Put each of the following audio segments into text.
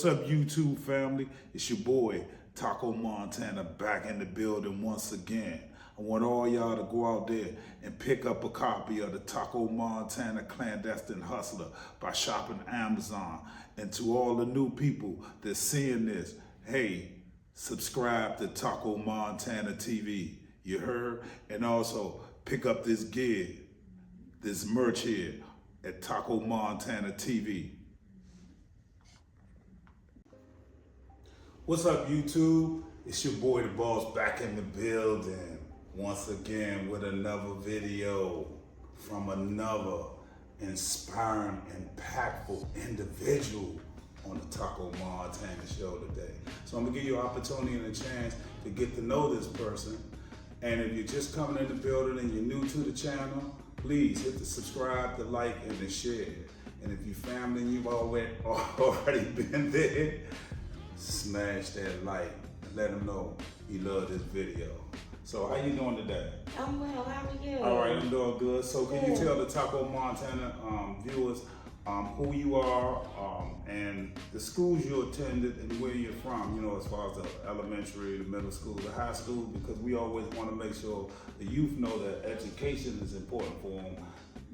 What's up, YouTube family? It's your boy, Taco Montana, back in the building once again. I want all y'all to go out there and pick up a copy of the Taco Montana Clandestine Hustler by shopping Amazon. And to all the new people that's seeing this, hey, subscribe to Taco Montana TV. You heard? And also pick up this gear, this merch here at Taco Montana TV. What's up, YouTube? It's your boy, the boss, back in the building once again with another video from another inspiring, impactful individual on the Taco Montana show today. So I'm gonna give you an opportunity and a chance to get to know this person. And if you're just coming in the building and you're new to the channel, please hit the subscribe, the like, and the share. And if you're family and you've already been there, smash that like and let them know you love this video. So how you doing today? I'm well, how are you? All right, I'm doing good. So can you tell the Taco Montana viewers who you are and the schools you attended and where you're from, you know, as far as the elementary, the middle school, the high school, because we always want to make sure the youth know that education is important for them,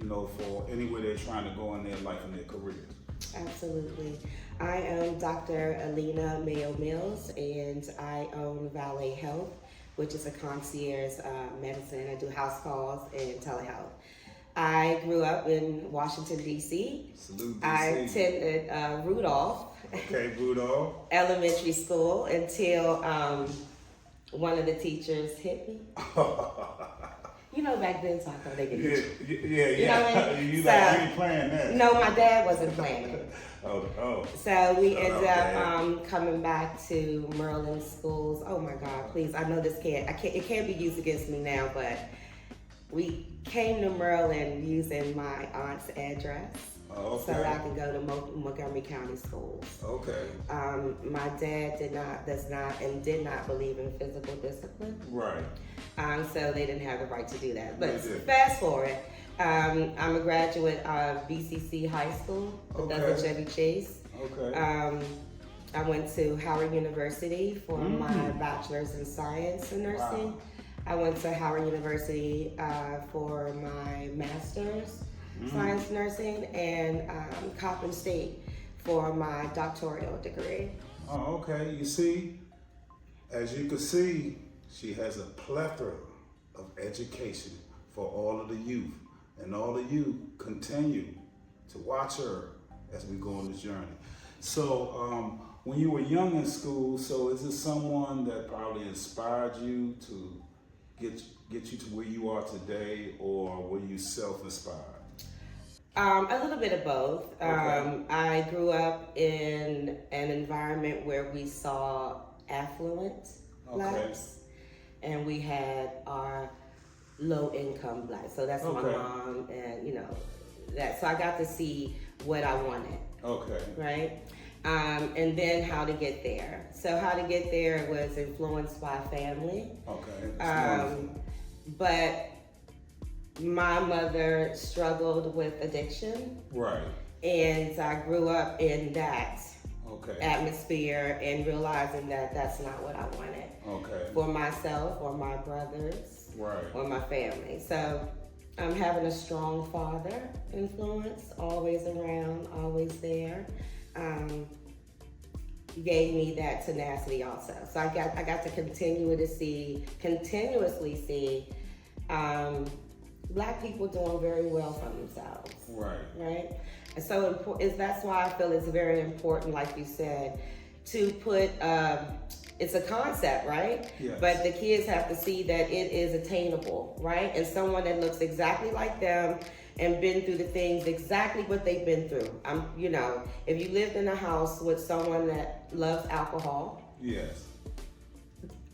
you know, for anywhere they're trying to go in their life and their careers. Absolutely. I am Dr.Mayo-Mills and I own Valet Health, which is a concierge medicine. I do house calls and telehealth. I grew up in Washington, D.C. Salute, D.C. I attended Rudolph. Okay, Rudolph. Elementary school until one of the teachers hit me. You know, back then, Taco, they get hit you. Yeah. You know what I mean? You So, ain't playing that. No, my dad wasn't playing it. Oh. So we ended up coming back to Maryland schools. Oh my God, please! I know it can't be used against me now, but we came to Maryland using my aunt's address, so that I can go to Montgomery County schools. Okay. My dad did not believe in physical discipline. Right. So they didn't have the right to do that. But fast forward. I'm a graduate of BCC High School, that's Chevy Chase. Okay. I went to Howard University for my bachelor's in science and nursing. Wow. I went to Howard University for my master's science nursing, and Coppin State for my doctoral degree. Oh, okay. You see, as you can see, she has a plethora of education for all of the youth. And all of you continue to watch her as we go on this journey. So when you were young in school, so is this someone that probably inspired you to get you to where you are today, or were you self-inspired? A little bit of both. Okay. I grew up in an environment where we saw affluent blacks, and we had our low-income blacks. So that's my mom, and you know that. So I got to see what I wanted. Okay. Right. And then how to get there. So how to get there was influenced by family. Okay. But my mother struggled with addiction. Right. And I grew up in that atmosphere and realizing that that's not what I wanted. Okay. For myself or my brothers. Right. Or my family. So having a strong father influence, always around, always there, gave me that tenacity also. So I got to continuously see black people doing very well for themselves. Right. Right. And so that's why I feel it's very important, like you said, to put it's a concept, right? Yes. But the kids have to see that it is attainable, right? And someone that looks exactly like them and been through the things exactly what they've been through. You know, if you lived in a house with someone that loves alcohol, yes.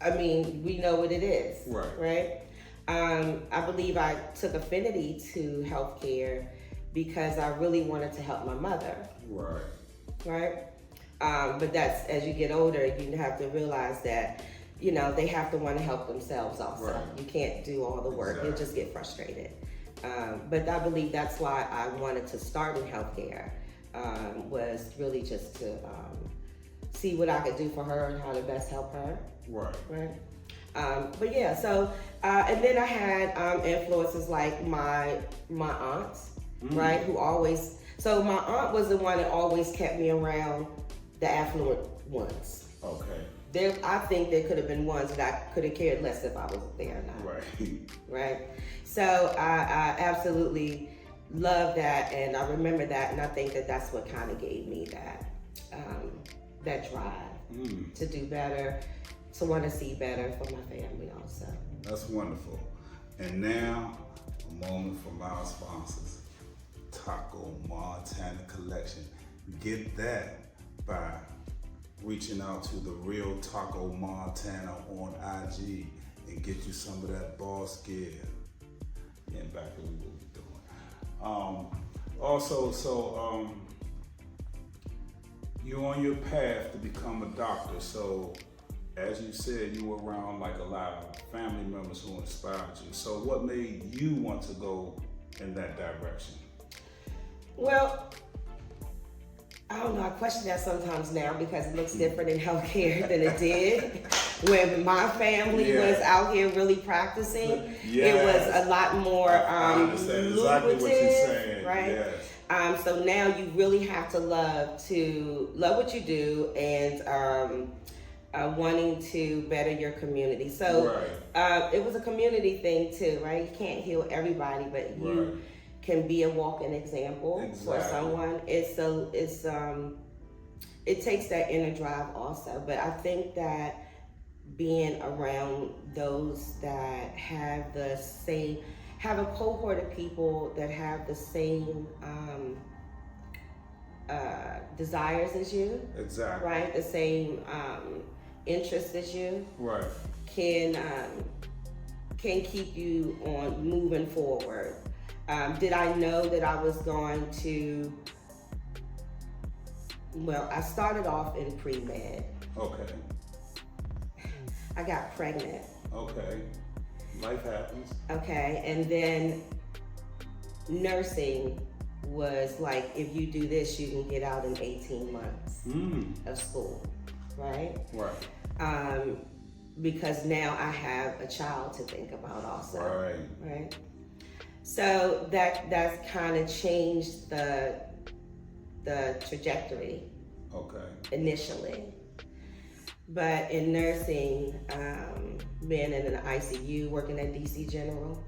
I mean, we know what it is, right? I believe I took affinity to healthcare because I really wanted to help my mother. Right. But that's, as you get older, you have to realize that, you know, they have to want to help themselves also. Right. You can't do all the work. You'll just get frustrated. But I believe that's why I wanted to start in healthcare, was really just to see what I could do for her and how to best help her. Right. But yeah, so and then I had influences like my aunts, right? Who always, so my aunt was the one that always kept me around the affluent ones. Okay. I think there could have been ones that I could have cared less if I was there or not. Right. Right. So I absolutely love that, and I remember that, and I think that that's what kind of gave me that drive to do better, to want to see better for my family also. That's wonderful. And now, a moment for my sponsors. Taco Montana Collection. Get that by reaching out to the Real Taco Montana on IG and get you some of that boss gear. Getting back to what we're doing. Also, you're on your path to become a doctor. So, as you said, you were around like a lot of family members who inspired you. So, what made you want to go in that direction? Well, I don't know, I question that sometimes now because it looks different in healthcare than it did when my family was out here really practicing. It was a lot more lucrative, exactly what you're saying. right? Yes. So now you really have to love what you do and wanting to better your community. So it was a community thing too, right? You can't heal everybody, but you can be a walking example for someone. It takes that inner drive also, but I think that being around those that have a cohort of people that have the same desires as you, right? The same interests as you, can keep you on moving forward. Did I know that I was going to? Well, I started off in pre-med. Okay. I got pregnant. Okay. Life happens. Okay, and then nursing was like, if you do this, you can get out in 18 months of school, right? Because now I have a child to think about also, right? So that's kind of changed the trajectory. Initially. But in nursing, being in an ICU, working at DC General,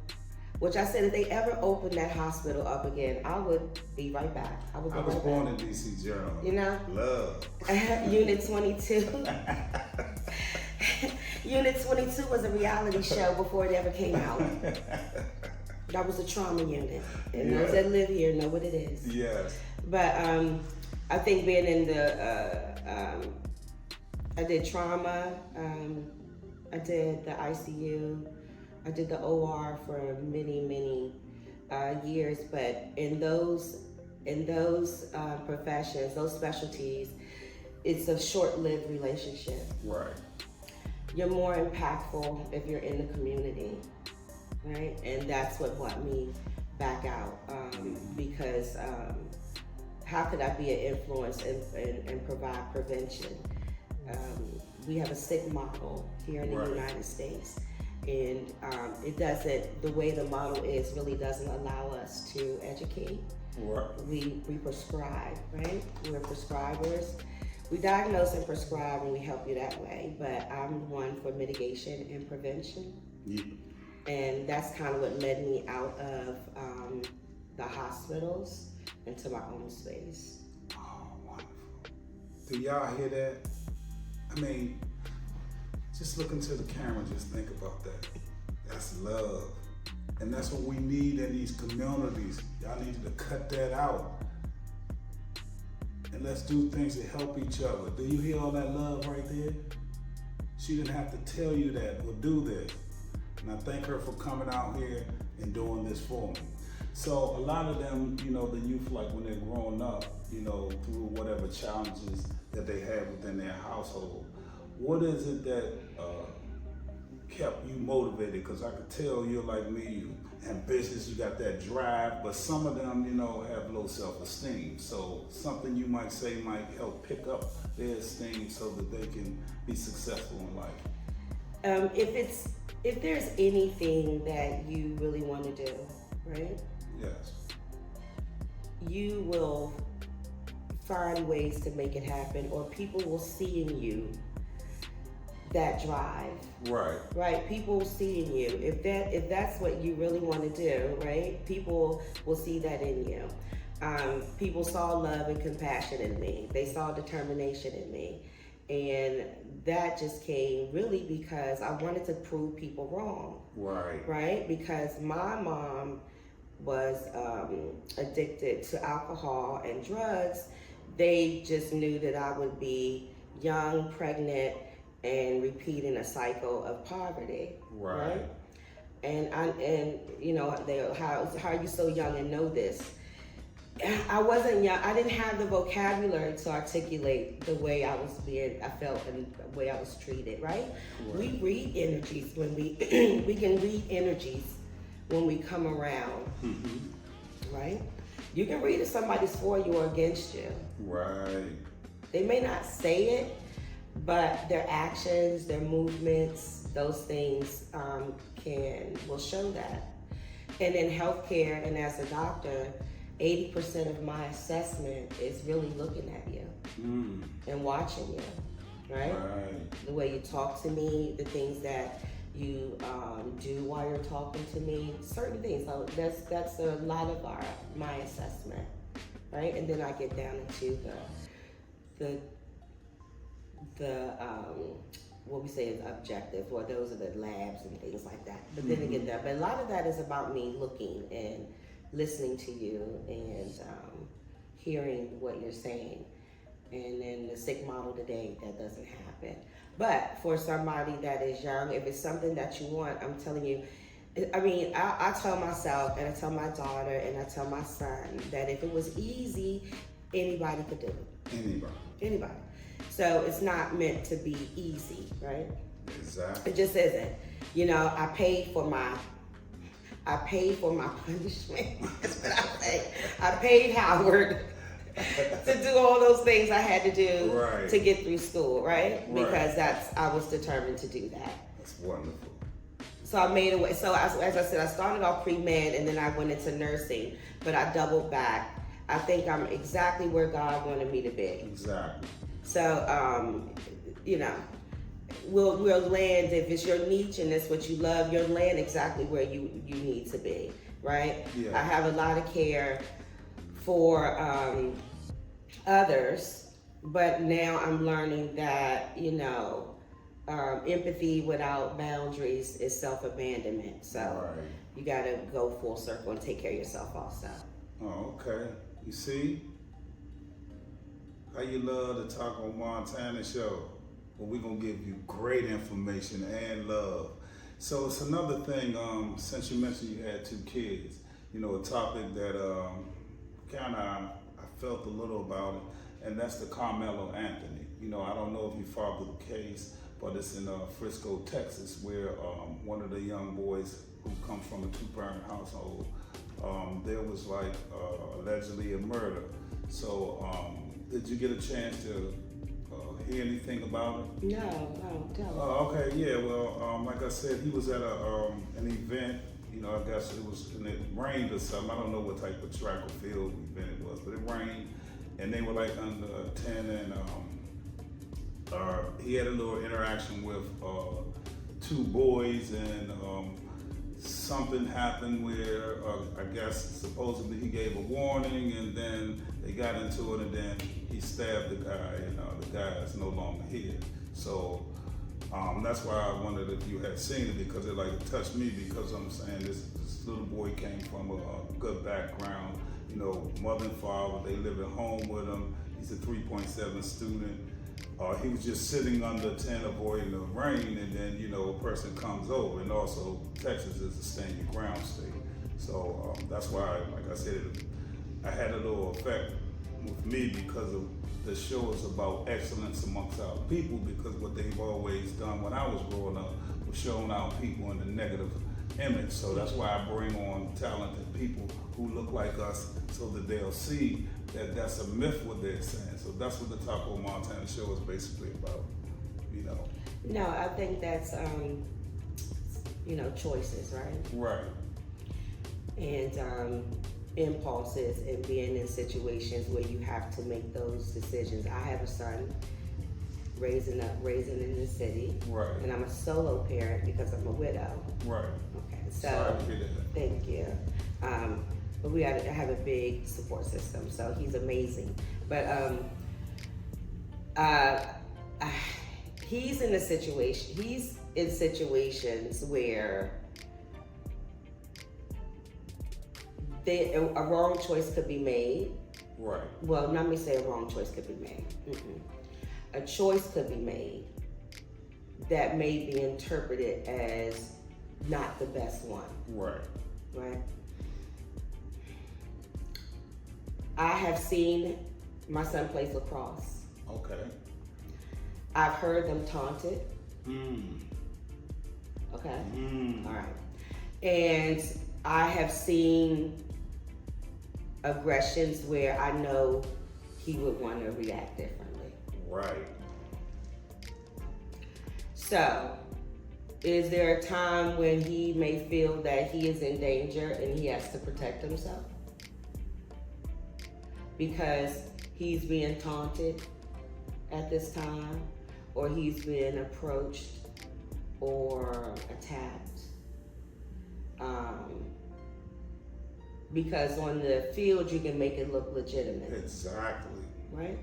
which I said if they ever open that hospital up again, I would be right back. I was born in DC General. You know? Love. Unit 22. Unit 22 was a reality show before it ever came out. That was a trauma unit. And those that live here know what it is. Yes. But I think being in I did trauma, I did the ICU, I did the OR for many years, but in those professions, those specialties, it's a short-lived relationship. You're more impactful if you're in the community, right? And that's what brought me back out, because how could I be an influence and provide prevention? We have a sick model here in the United States, and the way the model is really doesn't allow us to educate. We prescribe, right? We're prescribers. We diagnose and prescribe and we help you that way, but I'm one for mitigation and prevention. And that's kind of what led me out of the hospitals into my own space. Oh, wonderful. Do y'all hear that? I mean, just look into the camera, just think about that. That's love. And that's what we need in these communities. Y'all need to cut that out. And let's do things to help each other. Do you hear all that love right there? She didn't have to tell you that, or do this. And I thank her for coming out here and doing this for me. So a lot of them, you know, the youth, like when they're growing up, you know, through whatever challenges that they have within their household, what is it that kept you motivated? Because I could tell you're like me, you ambitious, you got that drive, but some of them, you know, have low self-esteem. So something you might say might help pick up their esteem so that they can be successful in life. If there's anything that you really want to do, right? Yes. You will find ways to make it happen, or people will see in you that drive. Right. Right. People will see in you. If that's what you really want to do, right? People will see that in you. People saw love and compassion in me. They saw determination in me. And that just came really because I wanted to prove people wrong. Right. Right? Because my mom was addicted to alcohol and drugs. They just knew that I would be young, pregnant, and repeating a cycle of poverty. Right. And you know, how are you so young and know this? I wasn't young. I didn't have the vocabulary to articulate the way I felt and the way I was treated, right? We read energies when we can read energies when we come around, right? You can read if somebody's for you or against you. Right. They may not say it, but their actions, their movements, those things will show that. And in healthcare and as a doctor, 80% of my assessment is really looking at you and watching you, right? The way you talk to me, the things that you do while you're talking to me, certain things. So that's a lot of my assessment, right? And then I get down into the what we say is objective, or those are the labs and things like that. But then again, but a lot of that is about me looking and listening to you and hearing what you're saying. And in the sick model today, that doesn't happen. But for somebody that is young, if it's something that you want, I'm telling you, I mean, I tell myself, and I tell my daughter, and I tell my son that if it was easy, anybody could do it. Anybody. So it's not meant to be easy, right? Exactly. It just isn't. You know, I paid for my punishment. That's what I say. I paid Howard to do all those things I had to do to get through school, right? Because I was determined to do that. That's wonderful. So I made a way. So as I said, I started off pre-med and then I went into nursing, but I doubled back. I think I'm exactly where God wanted me to be. Exactly. So, you know, we'll land, if it's your niche and that's what you love, you'll land exactly where you need to be, right? Yeah. I have a lot of care for others, but now I'm learning that, you know, empathy without boundaries is self-abandonment. So you got to go full circle and take care of yourself also. Oh, okay. You see? How you love to talk on Montana Show? Well, we're going to give you great information and love. So it's another thing, since you mentioned you had 2 kids, you know, a topic that kind of I felt a little about it, and that's the Carmelo Anthony. You know, I don't know if you followed the case, but it's in Frisco, Texas, where one of the young boys who come from a 2-parent household, there was like allegedly a murder. So did you get a chance to hear anything about it? No, tell me. Oh, okay, yeah. Well, like I said, he was at an event. You know, I guess and it rained or something. I don't know what type of track or field event it was, but it rained, and they were like under 10, and he had a little interaction with 2 boys, and something happened where I guess supposedly he gave a warning, and then they got into it, and then he stabbed the guy, and the guy is no longer here. So that's why I wondered if you had seen it, because it touched me, because I'm saying this little boy came from a good background, you know, mother and father, they live at home with him. He's a 3.7 student. He was just sitting under a tent avoiding the rain, and then, you know, a person comes over, and also Texas is a stand your ground state. So that's why, like I said, I had a little effect with me, because of the show is about excellence amongst our people, because what they've always done when I was growing up was showing out people in the negative image. So that's why I bring on talented people who look like us so that they'll see that that's a myth what they're saying. So that's what the Taco Montana show is basically about, you know. No, I think that's, choices, right? Right. And impulses and being in situations where you have to make those decisions. I have a son raising in the city. Right. And I'm a solo parent because I'm a widow. Right. Okay, so sorry to hear that. Thank you. But we have a big support system, so he's amazing. But he's in situations where a wrong choice could be made. Right. Well, not me say a wrong choice could be made. A choice could be made that may be interpreted as not the best one. Right. Right. I have seen my son play lacrosse. Okay. I've heard them taunted. Okay. All right. And I have seen aggressions where I know he would want to react differently. Right. So, is there a time when he may feel that he is in danger and he has to protect himself? Because he's being taunted at this time, or he's being approached or attacked. Because on the field you can make it look legitimate. Exactly. Right?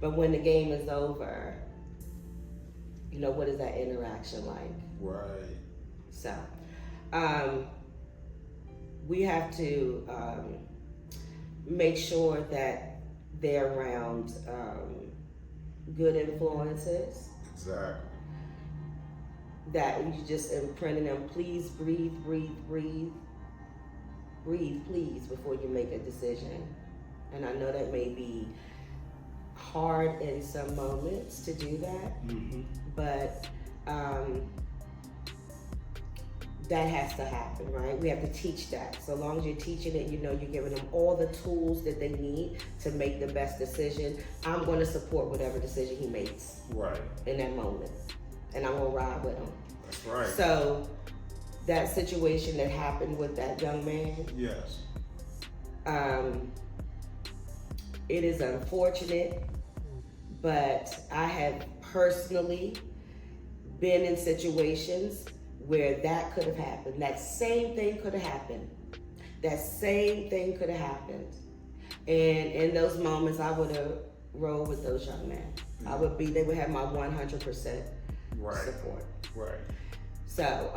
But when the game is over, what is that interaction like? Right. So, we have to make sure that they're around good influences. Exactly. That you just imprinting them. Please breathe, please, before you make a decision. And I know that may be hard in some moments to do that, but that has to happen, right? We have to teach that. So long as you're teaching it, you're giving them all the tools that they need to make the best decision. I'm going to support whatever decision he makes in that moment, and I'm going to ride with him. That's right. So that situation that happened with that young man, yes, it is unfortunate, but I have personally been in situations where that could have happened. That same thing could have happened. And in those moments, I would have rolled with those young men. They would have my 100% support. Right. So,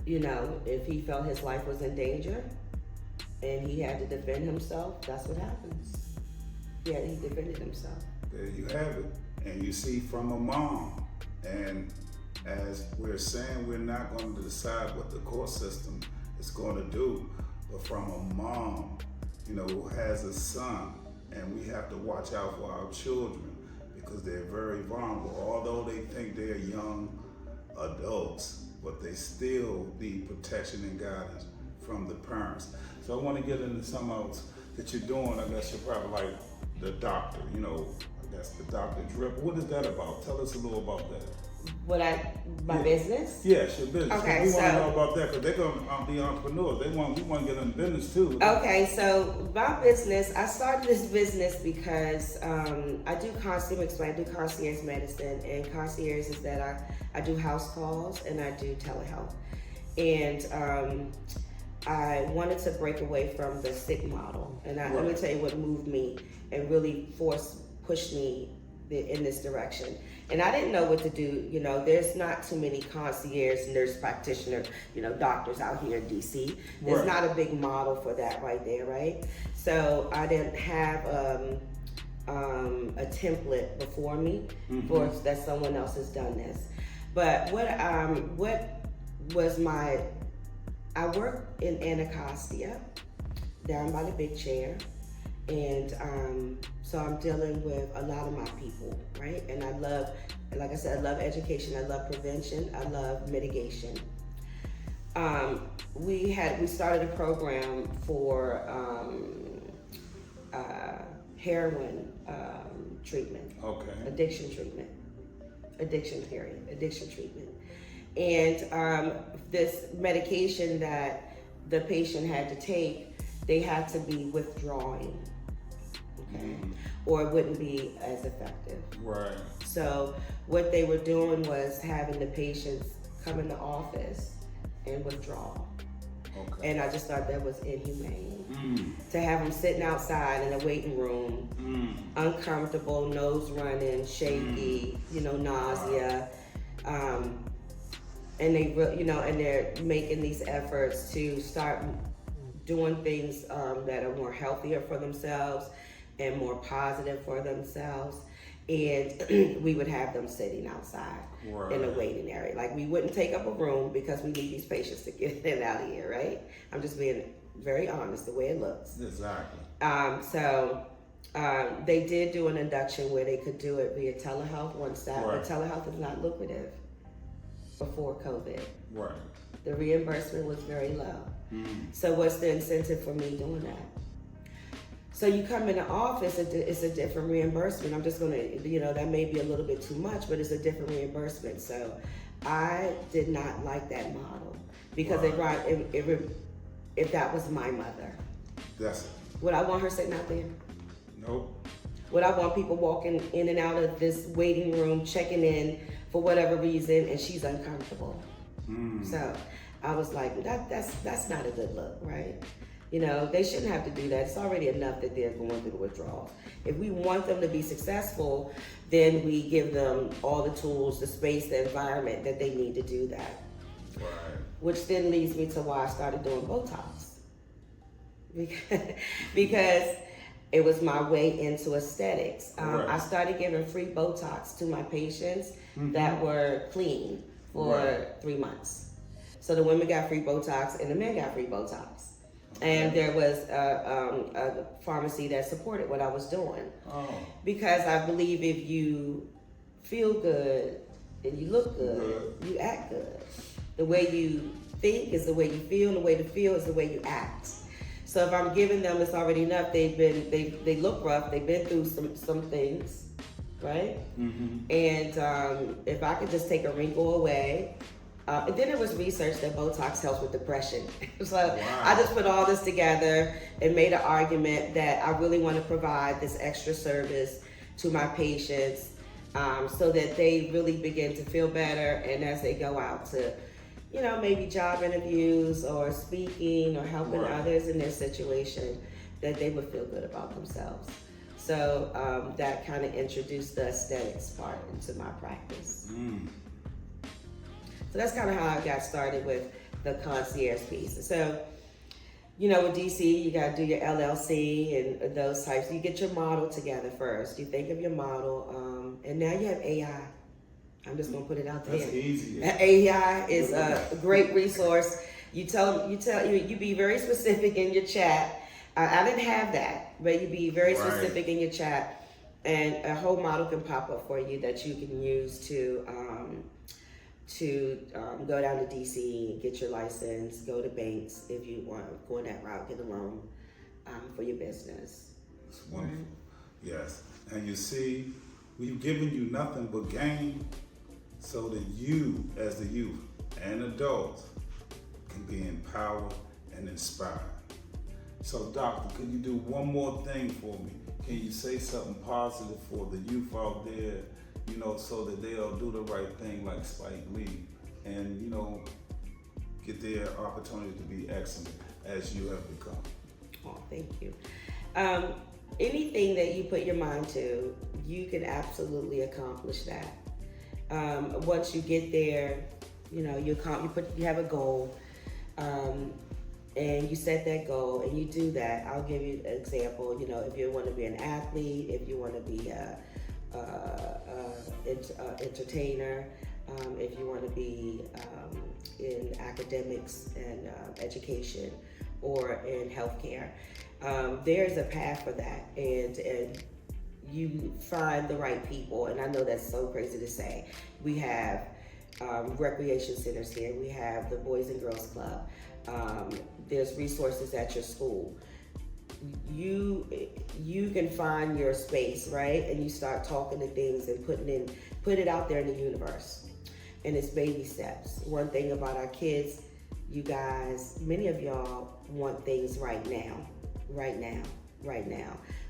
if he felt his life was in danger and he had to defend himself, that's what happens. He defended himself. There you have it. And you see, from a mom, and as we're saying, we're not going to decide what the court system is going to do, but from a mom, who has a son, and we have to watch out for our children because they're very vulnerable. Although they think they're young adults, but they still need protection and guidance from the parents. So I want to get into something else that you're doing. I guess you're probably like the doctor, I guess the Dr. Drip. What is that about? Tell us a little about that. My business? Yes, your business. Okay, we want to know about that because they're going to be entrepreneurs. We want to get in business too. Okay, so my business, I started this business because I do concierge medicine, and concierge is that I do house calls and I do telehealth. And I wanted to break away from the sick model. And let me tell you what moved me and really pushed me in this direction. And I didn't know what to do. There's not too many concierge, nurse practitioner, doctors out here in DC. There's not a big model for that right there, right? So I didn't have a template before me for that someone else has done this. But I work in Anacostia, down by the big chair, And so I'm dealing with a lot of my people, right? And I love, like I said, I love education, I love prevention, I love mitigation. We started a program for heroin treatment. Okay. Addiction treatment. And this medication that the patient had to take, they had to be withdrawing, okay? Or it wouldn't be as effective. Right. So what they were doing was having the patients come in the office and withdraw. Okay. And I just thought that was inhumane. To have them sitting outside in a waiting room, uncomfortable, nose running, shaky, nausea. And they, and they're making these efforts to start doing things that are more healthier for themselves and more positive for themselves. And we would have them sitting outside in a waiting area. Like, we wouldn't take up a room because we need these patients to get in and out of here, right? I'm just being very honest, the way it looks. Exactly. So they did do an induction where they could do it via telehealth once that, but telehealth is not lucrative before COVID. Right. The reimbursement was very low. So what's the incentive for me doing that? So you come in the office, it's a different reimbursement. I'm just gonna, that may be a little bit too much, but it's a different reimbursement. So I did not like that model because if that was my mother. That's it. Would I want her sitting out there? Nope. Would I want people walking in and out of this waiting room, checking in for whatever reason, and she's uncomfortable? So I was like, that's not a good look, right? They shouldn't have to do that. It's already enough that they're going through the withdrawals. If we want them to be successful, then we give them all the tools, the space, the environment that they need to do that. Right. Which then leads me to why I started doing Botox. Because it was my way into aesthetics. I started giving free Botox to my patients that were clean for 3 months. So the women got free Botox and the men got free Botox. And there was a pharmacy that supported what I was doing. Because I believe if you feel good and you look good, you act good. The way you think is the way you feel, and the way to feel is the way you act. So if I'm giving them, it's already enough. They look rough. They've been through some things, right? And if I could just take a wrinkle away. And then it was research that Botox helps with depression. So I just put all this together and made an argument that I really want to provide this extra service to my patients so that they really begin to feel better. And as they go out to, maybe job interviews or speaking or helping others in their situation, that they would feel good about themselves. So that kind of introduced the aesthetics part into my practice. So that's kind of how I got started with the concierge piece. So, with DC, you got to do your LLC and those types. You get your model together first. You think of your model, and now you have AI. I'm just gonna put it out there. That's easy. AI is a great resource. You be very specific in your chat. I didn't have that, but you be very specific in your chat, and a whole model can pop up for you that you can use to go down to DC, get your license, go to banks if you want to go in that route, get a loan for your business. It's wonderful. Yes. And you see, we've given you nothing but game so that you, as the youth and adults, can be empowered and inspired. So, Doctor, can you do one more thing for me? Can you say something positive for the youth out there, so that they'll do the right thing like Spike Lee and, get their opportunity to be excellent as you have become? Oh, thank you. Anything that you put your mind to, you can absolutely accomplish that. Once you get there, you have a goal, and you set that goal and you do that. I'll give you an example. If you want to be an athlete, if you want to be entertainer, if you want to be in academics and education or in healthcare, There's a path for that, and you find the right people. And I know that's so crazy to say. We have recreation centers here. We have the Boys and Girls Club. There's resources at your school. You can find your space, right? And you start talking to things and put it out there in the universe. And it's baby steps. One thing about our kids, you guys, many of y'all want things right now.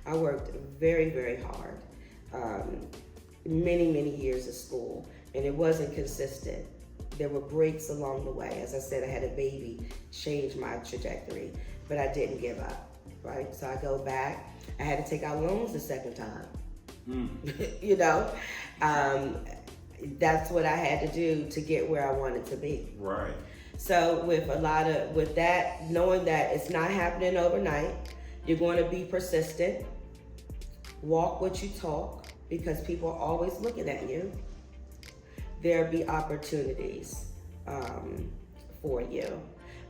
I worked very, very hard, many years of school, and it wasn't consistent. There were breaks along the way. As I said, I had a baby change my trajectory, but I didn't give up. Right, so I go back. I had to take out loans the second time. You know, that's what I had to do to get where I wanted to be. Right. So with that, knowing that it's not happening overnight, you're going to be persistent. Walk what you talk, because people are always looking at you. There'll be opportunities for you.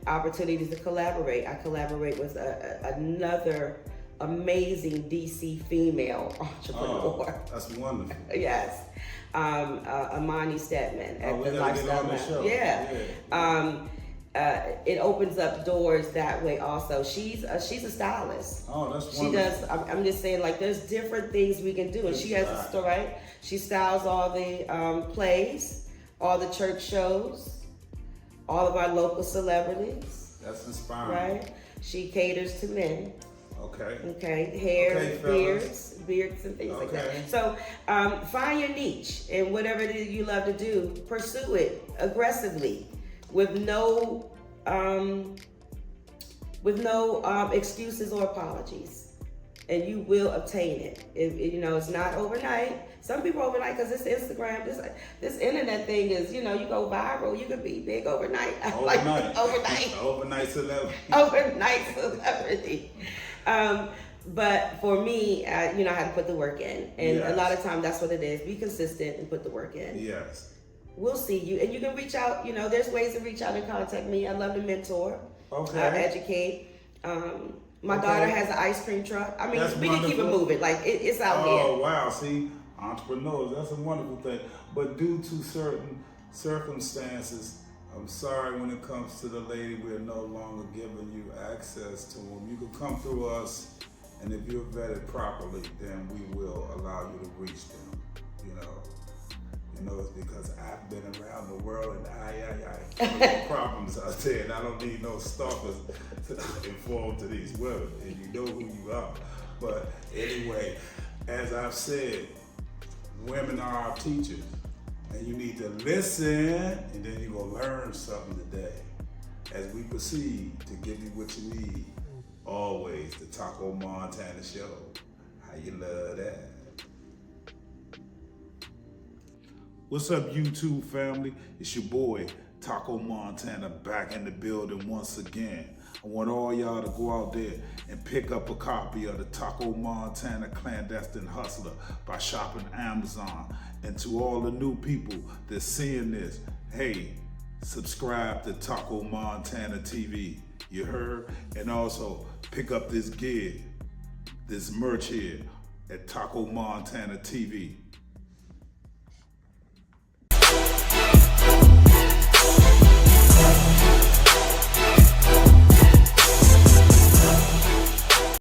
Opportunities to collaborate. I collaborate with another amazing DC female entrepreneur. Oh, that's wonderful. Yes. Amani Stedman at the Lifestyle Show. Yeah. It opens up doors that way also. She's a stylist. Oh, that's wonderful. She does. I'm just saying, like, there's different things we can do. And she has a store, right? She styles all the plays, all the church shows, all of our local celebrities. That's inspiring. Right? She caters to men. Okay. Hair, beards and things like that. So find your niche, and whatever it is you love to do, pursue it aggressively with no excuses or apologies, and you will obtain it. It's not overnight. Some people overnight, because this Instagram, this internet thing is, you go viral, you could be big overnight. Overnight celebrity. Overnight celebrity. But for me, I had to put the work in. And a lot of times that's what it is. Be consistent and put the work in. Yes. We'll see you. And you can reach out. There's ways to reach out and contact me. I love to mentor. Okay. Educate. My daughter has an ice cream truck. I mean, we can keep it moving. Like, it's out here. Oh, wow. See, entrepreneurs, that's a wonderful thing. But due to certain circumstances, I'm sorry, when it comes to the lady, we're no longer giving you access to them. You can come through us, and if you're vetted properly, then we will allow you to reach them. It's because I've been around the world, and no problems out there, and I don't need no stalkers to inform to these women, and you know who you are. But anyway, as I've said, women are our teachers. And you need to listen, and then you're going to learn something today. As we proceed to give you what you need, always the Taco Montana Show. How you love that? What's up, YouTube family? It's your boy, Taco Montana, back in the building once again. I want all y'all to go out there and pick up a copy of the Taco Montana Clandestine Hustler by shopping Amazon. And to all the new people that's seeing this, hey, subscribe to Taco Montana TV. You heard? And also pick up this gear, this merch here at Taco Montana TV.